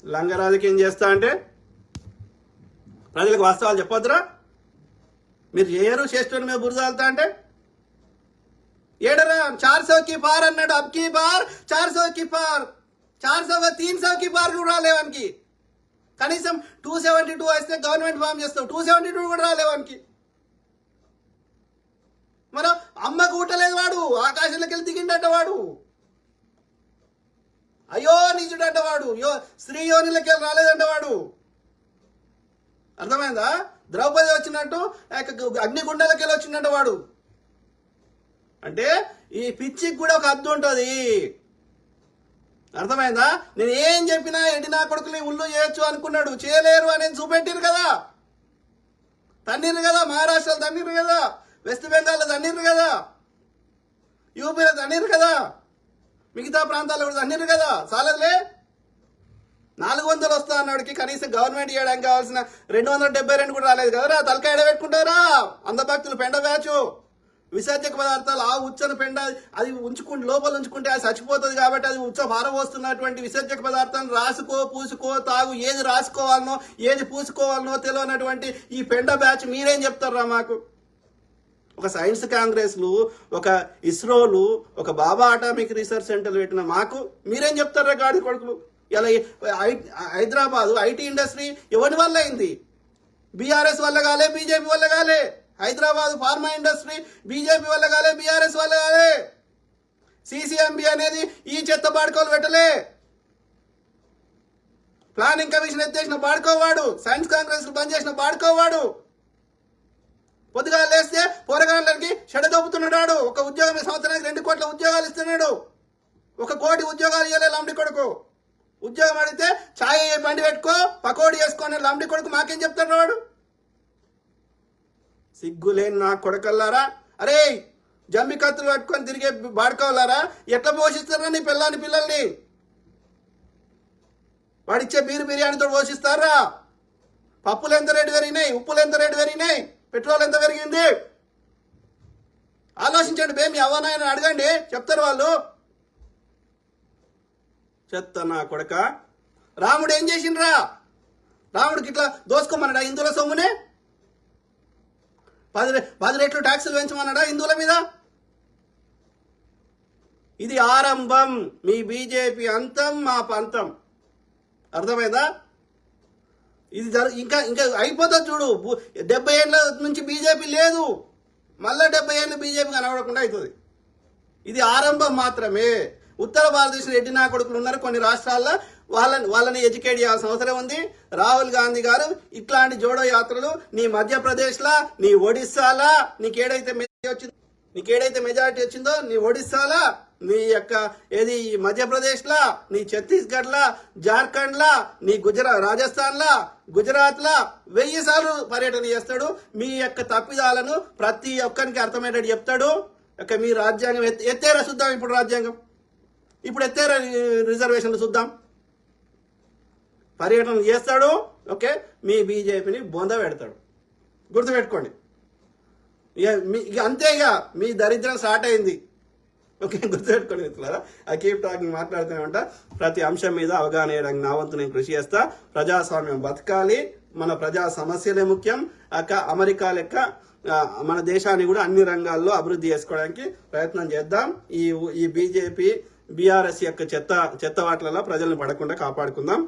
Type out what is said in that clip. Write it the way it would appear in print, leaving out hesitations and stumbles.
లంగ రాజకీయం చేస్తా అంటే ప్రజలకు వాస్తవాలు చెప్పొద్దురా? మీరు చేయరు, చేస్తున్న మీద బురదాలుతా అంటే ఏడరా 400 की पार అన్నాడు. అబ్ की बार 400 की पार 400 300 की पार కూడా రాలేవానికి. కనీసం 272 వస్తే గవర్నమెంట్ ఫామ్ చేస్తావు, 272 కూడా రాలేవానికి. మరి అమ్మకు ఊటలేదు వాడు, ఆకాశంలోకి వెళ్ళి దిగిండట వాడు, అయ్యో నిజుడంట వాడు, స్త్రీ యోనిలోకి వెళ్ళి రాలేదంట వాడు. అర్థమైందా? ద్రౌపది వచ్చినట్టు అగ్నిగుండాలకి వెళ్ళి వచ్చిందంట వాడు. అంటే ఈ పిచ్చికి కూడా ఒక అర్థం ఉంటుంది. అర్థమైందా? నేను ఏం చెప్పినా ఎడి నా కొడుకుని ఉల్లు చేయొచ్చు అనుకున్నాడు, చేయలేరు అని చూపెట్టిరు కదా, తన్నీరు కదా, మహారాష్ట్రలో తన్నీరు కదా, వెస్ట్ బెంగాల్లో తన్నీరు కదా, యూపీలో తన్నీరు కదా, మిగతా ప్రాంతాల్లో కూడా తన్నీరు కదా. చాలదులే, 400 వస్తా అన్నాడికి కనీసం గవర్నమెంట్ చేయడానికి కావాల్సిన 272 కూడా రాలేదు కదరా. తలకాయ ఎడబెట్టుకుంటారా అందభక్తులు? పెండ బ్యాచ్ విసర్జక పదార్థాలు, ఆ ఉచ్చను పెండ అది ఉంచుకుంటే లోపల ఉంచుకుంటే అది చచ్చిపోతుంది కాబట్టి అది ఉచ్చ పారబోస్తున్నటువంటి విసర్జక పదార్థాలను రాసుకో, పూసుకో, తాగు, ఏది రాసుకోవాలనో ఏది పూసుకోవాలనో తెలియనటువంటి ఈ పెండ బ్యాచ్ మీరేం చెప్తారా మాకు? ఒక సైన్స్ కాంగ్రెస్లు, ఒక ఇస్రోలు, ఒక బాబా అటామిక్ రీసెర్చ్ సెంటర్లు పెట్టిన మాకు మీరేం చెప్తారా గాడి కొడుకులు? ఇలా హైదరాబాద్ ఐటీ ఇండస్ట్రీ ఎవరి వల్ల అయింది? బీఆర్ఎస్ వల్ల కాలే, బీజేపీ వల్ల కాలే. హైదరాబాద్ ఫార్మా ఇండస్ట్రీ బీజేపీ వల్ల కాలే, బీఆర్ఎస్ వల్ల కాలే. సిసిఎంబి అనేది ఈ చెత్త బాడుకోలు పెట్టలే. ప్లానింగ్ కమిషన్ ఎత్తేసిన బాడుకోవాడు, సైన్స్ కాంగ్రెస్ బంద్ చేసిన బాడుకోవాడు. పొద్దుగా లేస్తే పోరగాళ్ళకి చెడదొప్పుతున్నాడు. ఒక ఉద్యోగం సంవత్సరానికి 2 కోట్ల ఉద్యోగాలు ఇస్తున్నాడు. 1 కోటి ఉద్యోగాలు ఇవ్వలే లంబడి కొడుకు. ఉద్యోగం అడిగితే ఛాయ్ బండి పెట్టుకో, పకోడీ వేసుకొని లంబడి కొడుకు మాకేం చెప్తాడు వాడు? సిగ్గులేని నా కొడకల్లారా, అరే జమ్మి కత్తులు పట్టుకొని తిరిగే బాడుకోవాలారా, ఎట్లా పోషిస్తారా నీ పిల్లల్ని? వాడిచ్చే బిర్యానీతో పోషిస్తారా? పప్పులు ఎంత రేటు పెరిగినాయి, ఉప్పులు ఎంత రేటు పెరిగినాయి, పెట్రోల్ ఎంత పెరిగింది? ఆలోచించండి బే, మీ అవ్వనాయన అడగండి, చెప్తారు వాళ్ళు. చెత్త నా కొడక. రాముడు ఏం చేసిండ్రా? రాముడికి ఇట్లా దోసుకోమన్నాడా హిందువుల సొమ్మునే? 10 రెట్లు ట్యాక్సులు పెంచమన్నాడా హిందువుల మీద? ఇది ఆరంభం, మీ బీజేపీ అంతం, మా పంతం. అర్థమైందా? ఇది ఇంకా అయిపోతుంది చూడు. 70 ఏళ్ళ నుంచి బీజేపీ లేదు, మళ్ళా 70 ఏళ్ళు బీజేపీ కనబడకుండా అవుతుంది. ఇది ఆరంభం మాత్రమే. ఉత్తర భారతదేశంలో ఎడ్డి నా కొడుకులు ఉన్నారు కొన్ని రాష్ట్రాల్లో, వాళ్ళని ఎడ్యుకేట్ చేయాల్సిన అవసరం ఉంది. రాహుల్ గాంధీ గారు ఇట్లాంటి జోడో యాత్రలు నీ మధ్యప్రదేశ్లా, నీ ఒడిస్సాలా, నీకేడైతే మెజారిటీ వచ్చిందో నీ ఒడిస్సాలా, నీ యొక్క ఏది మధ్యప్రదేశ్లా, నీ ఛత్తీస్గఢ్లా, జార్ఖండ్లా, నీ రాజస్థాన్లా, గుజరాత్లా 1000 సార్లు పర్యటన చేస్తాడు. మీ యొక్క తప్పిదాలను ప్రతి ఒక్కరికి అర్థమయ్యేటట్టు చెప్తాడు. మీ రాజ్యాంగం ఎత్తేరా చూద్దాం. ఇప్పుడు ఎత్తేరా రిజర్వేషన్లు చూద్దాం. పర్యటన చేస్తాడు. ఓకే, మీ బీజేపీని బొంద పెడతాడు. గుర్తుపెట్టుకోండి. ఇక అంతేగా మీ దరిద్రం స్టార్ట్ అయింది. ఓకే, గుర్తుపెట్టుకోండి మిత్రులారా. ఐ కీప్ టాకింగ్, మాట్లాడుతూనే ఉంటా. ప్రతి అంశం మీద అవగాహన వేయడానికి నా వంతు నేను కృషి చేస్తా. ప్రజాస్వామ్యం బతకాలి, మన ప్రజా సమస్యలే ముఖ్యం. అమెరికా లెక్క మన దేశాన్ని కూడా అన్ని రంగాల్లో అభివృద్ధి చేసుకోవడానికి ప్రయత్నం చేద్దాం. ఈ బీజేపీ బీఆర్ఎస్ యొక్క చెత్త వాట్లలో ప్రజలను పడకుండా కాపాడుకుందాం.